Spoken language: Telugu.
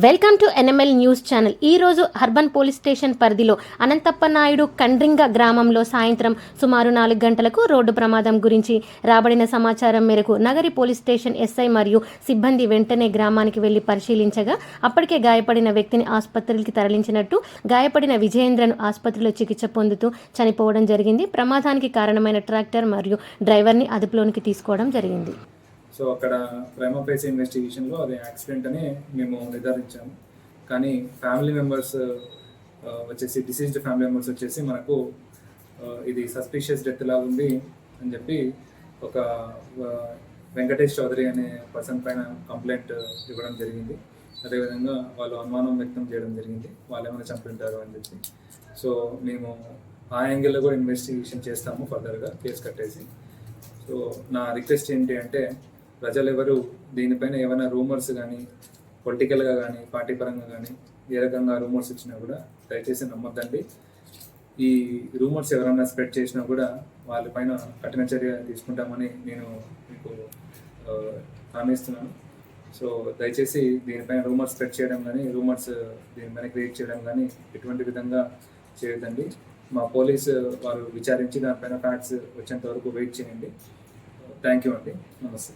Welcome to NML news channel. ఈరోజు అర్బన్ పోలీస్ స్టేషన్ పరిధిలో అనంతప్ప నాయుడు కండ్రింగ గ్రామంలో సాయంత్రం సుమారు 4 గంటలకు రోడ్డు ప్రమాదం గురించి రాబడిన సమాచారం మేరకు నగరి పోలీస్ స్టేషన్ ఎస్ఐ మరియు సిబ్బంది వెంటనే గ్రామానికి వెళ్లి పరిశీలించగా అప్పటికే గాయపడిన వ్యక్తిని ఆసుపత్రికి తరలించినట్టు, గాయపడిన విజయేంద్రను ఆసుపత్రిలో చికిత్స పొందుతూ చనిపోవడం జరిగింది. ప్రమాదానికి కారణమైన ట్రాక్టర్ మరియు డ్రైవర్ని అదుపులోనికి తీసుకోవడం జరిగింది. సో అక్కడ ప్రైమా ఫేస్ ఇన్వెస్టిగేషన్లో అది యాక్సిడెంట్ అని మేము నిర్ధారించాము. కానీ ఫ్యామిలీ మెంబర్స్ వచ్చేసి డిసీజ్డ్ ఫ్యామిలీ మెంబర్స్ వచ్చేసి మనకు ఇది సస్పిషియస్ డెత్ లాగా ఉంది అని చెప్పి ఒక వెంకటేష్ చౌదరి అనే పర్సన్ పైన కంప్లైంట్ ఇవ్వడం జరిగింది. అదేవిధంగా వాళ్ళు అనుమానం వ్యక్తం చేయడం జరిగింది, వాళ్ళు ఏమైనా చంపుంటారు అని చెప్పి. సో మేము ఆ యాంగిల్లో కూడా ఇన్వెస్టిగేషన్ చేస్తాము ఫర్దర్గా కేసు కట్టేసి. సో నా రిక్వెస్ట్ ఏంటి అంటే, ప్రజలు ఎవరు దీనిపైన ఏమైనా రూమర్స్ కానీ పొలిటికల్గా కానీ పార్టీ పరంగా కానీ ఏ రకంగా రూమర్స్ ఇచ్చినా కూడా దయచేసి నమ్మొద్దండి. ఈ రూమర్స్ ఎవరైనా స్ప్రెడ్ చేసినా కూడా వాళ్ళపైన కఠిన చర్య తీసుకుంటామని నేను మీకు హామీ ఇస్తున్నాను. సో దయచేసి దీనిపైన రూమర్స్ స్ప్రెడ్ చేయడం కానీ దీనిపైన క్రియేట్ చేయడం కానీ ఎటువంటి విధంగా చేయొద్దండి. మా పోలీసు వారు విచారించి దానిపైన ఫ్యాక్ట్స్ వచ్చేంత వరకు వెయిట్ చేయండి. థ్యాంక్ యూ అండి. నమస్తే.